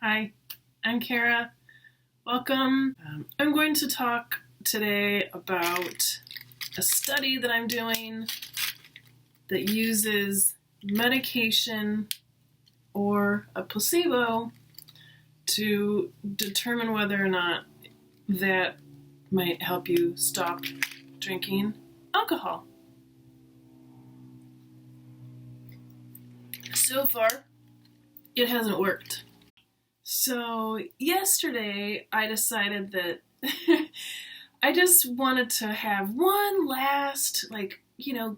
Hi, I'm Kara. Welcome. I'm going to talk today about a study that I'm doing that uses medication or a placebo to determine whether or not that might help you stop drinking alcohol. So far, it hasn't worked. So yesterday I decided that I just wanted to have one last,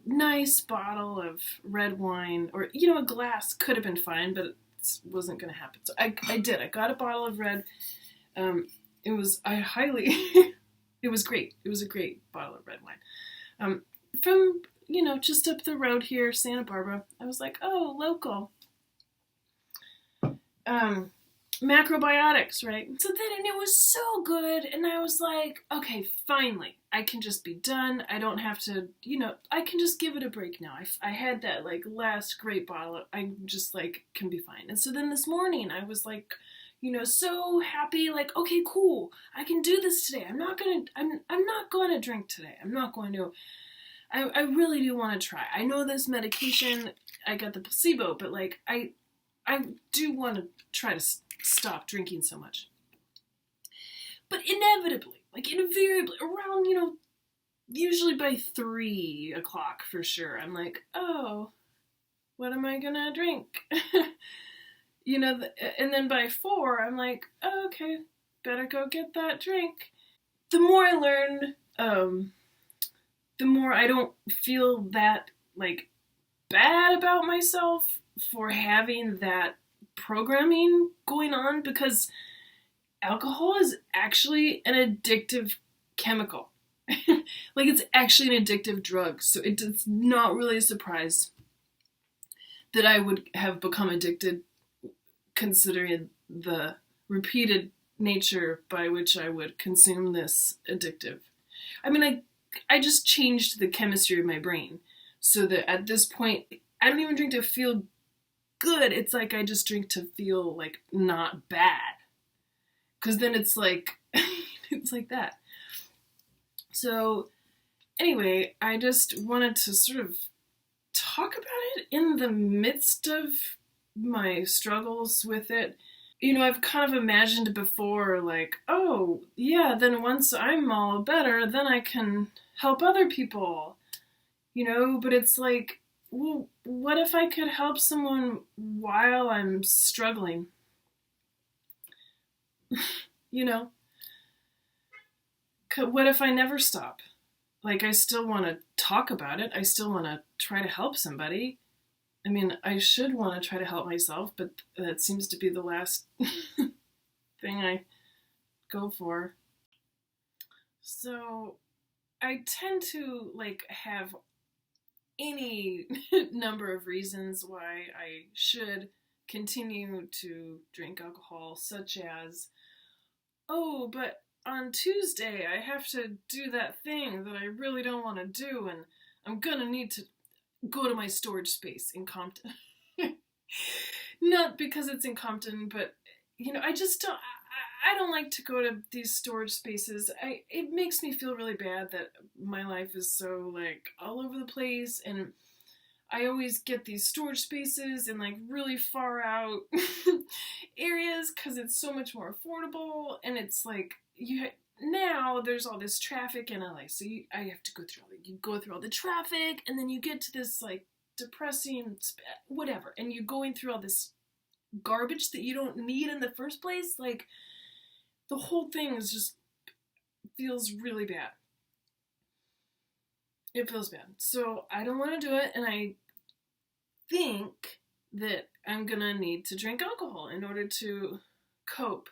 nice bottle of red wine, or, a glass could have been fine, but it wasn't going to happen. So I did. I got a bottle of red. It was great. It was a great bottle of red wine. From, just up the road here, Santa Barbara. I was like, oh, local. Macrobiotics, right? So then, and it was so good, and I was like, okay, finally, I can just be done. I don't have to, I can just give it a break now. I had that, last great bottle. I just, can be fine. And so then this morning, I was so happy, okay, cool, I can do this today. I'm not gonna drink today. I'm not going to. I really do want to try. I know this medication, I got the placebo, but, I do want to try to stop drinking so much. But inevitably, invariably, around, usually by 3 o'clock for sure, I'm like, oh, what am I gonna drink? And then by 4, I'm like, oh, okay, better go get that drink. The more I learn, the more I don't feel that, bad about myself for having that programming going on, because alcohol is actually an addictive chemical. It's actually an addictive drug. So it's not really a surprise that I would have become addicted, considering the repeated nature by which I would consume this addictive. I mean, I just changed the chemistry of my brain so that at this point, I don't even drink to feel good. It's I just drink to feel not bad, because then it's it's like that. So anyway, I just wanted to sort of talk about it in the midst of my struggles with it. I've kind of imagined before, oh yeah, then once I'm all better, then I can help other people, but it's well, what if I could help someone while I'm struggling? What if I never stop? I still want to talk about it. I still want to try to help somebody. I mean, I should want to try to help myself, but that seems to be the last thing I go for. So I tend to have any number of reasons why I should continue to drink alcohol, such as, oh, but on Tuesday I have to do that thing that I really don't want to do, and I'm gonna need to go to my storage space in Compton. Not because it's in Compton, but I just don't. I don't like to go to these storage spaces. It makes me feel really bad that my life is so all over the place, and I always get these storage spaces in really far out areas because it's so much more affordable, and it's now there's all this traffic in LA, so I have to go through all the traffic, and then you get to this depressing whatever, and you're going through all this garbage that you don't need in the first place. The whole thing is just feels really bad. It feels bad. So I don't want to do it, and I think that I'm gonna need to drink alcohol in order to cope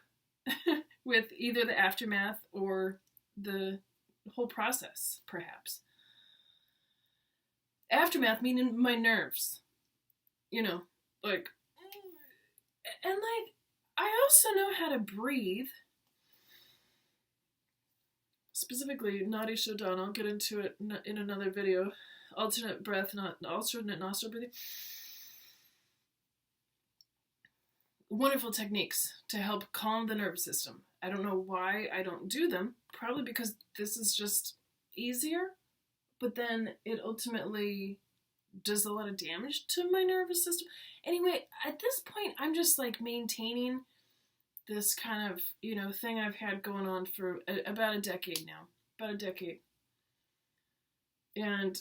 with either the aftermath or the whole process, perhaps. Aftermath meaning my nerves. And I also know how to breathe. Specifically, Nadi Shodan, I'll get into it in another video. Alternate breath, not alternate nostril breathing. wonderful techniques to help calm the nervous system. I don't know why I don't do them. Probably because this is just easier, but then it ultimately does a lot of damage to my nervous system. Anyway, at this point, I'm just like maintaining this kind of, thing I've had going on for about a decade now. About a decade. And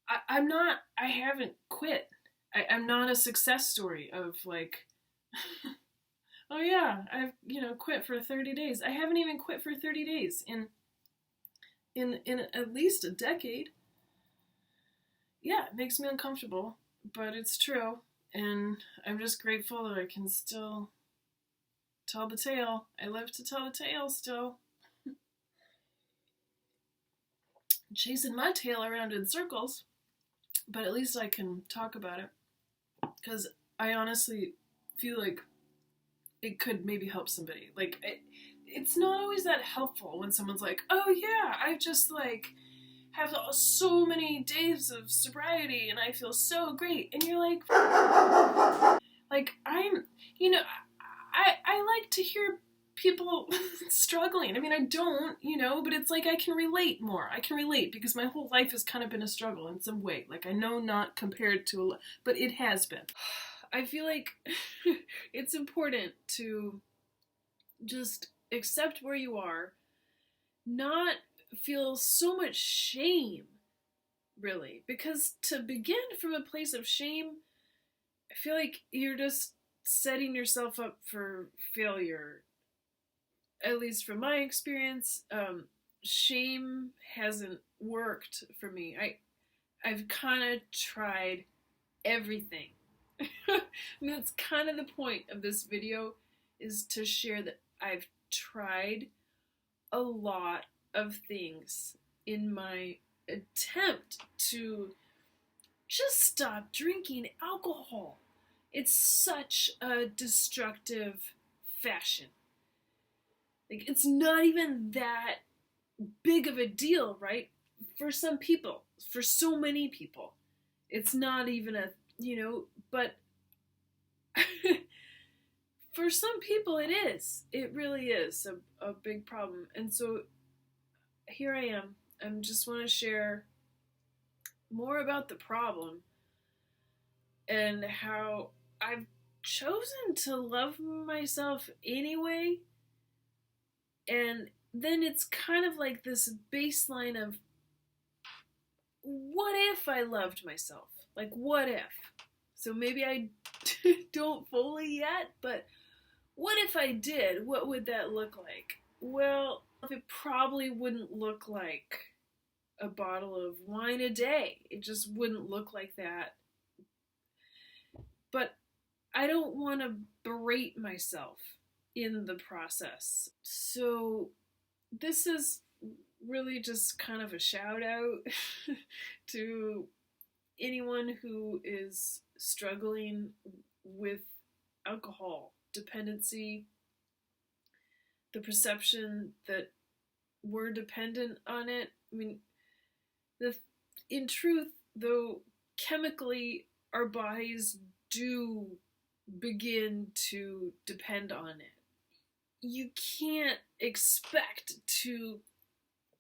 I haven't quit. I'm not a success story of like, oh yeah, I've, quit for 30 days. I haven't even quit for 30 days in at least a decade. Yeah, it makes me uncomfortable, but it's true. And I'm just grateful that I can still tell the tale. I live to tell the tale still. Chasing my tail around in circles, but at least I can talk about it. Because I honestly feel like it could maybe help somebody. Like, it's not always that helpful when someone's like, oh yeah, I just like have so many days of sobriety and I feel so great. And you're like I'm, I like to hear people struggling. I mean, I don't, but it's like I can relate more. I can relate because my whole life has kind of been a struggle in some way. Like, I know not compared to, but it has been. I feel like it's important to just accept where you are, not feel so much shame, really, because to begin from a place of shame, I feel like you're just setting yourself up for failure. At least from my experience, shame hasn't worked for me. I've kind of tried everything. I mean, that's kind of the point of this video, is to share that I've tried a lot of things in my attempt to just stop drinking alcohol. It's such a destructive fashion. Like, it's not even that big of a deal, right? For some people, for so many people, it's not even a, but for some people it is. It really is a big problem. And so here I am. I just want to share more about the problem and how I've chosen to love myself anyway. And then it's kind of like this baseline of, what if I loved myself? Like, what if? So maybe I don't fully yet, but what if I did? What would that look like? Well, it probably wouldn't look like a bottle of wine a day. It just wouldn't look like that. But I don't want to berate myself in the process. So this is really just kind of a shout out to anyone who is struggling with alcohol dependency, the perception that we're dependent on it. I mean, in truth, though, chemically, our bodies do begin to depend on it. You can't expect to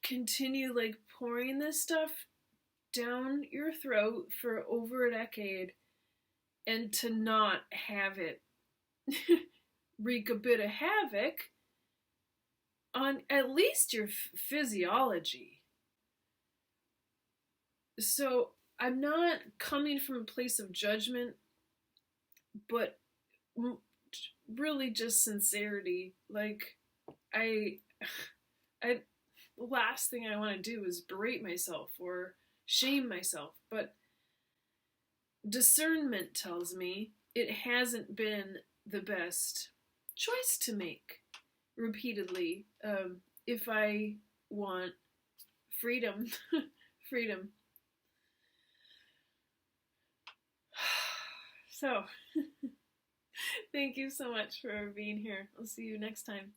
continue like pouring this stuff down your throat for over a decade and to not have it wreak a bit of havoc on at least your physiology. So I'm not coming from a place of judgment, but really just sincerity. Like, the last thing I want to do is berate myself or shame myself, but discernment tells me it hasn't been the best choice to make repeatedly if I want freedom. Freedom. So, thank you so much for being here. I'll see you next time.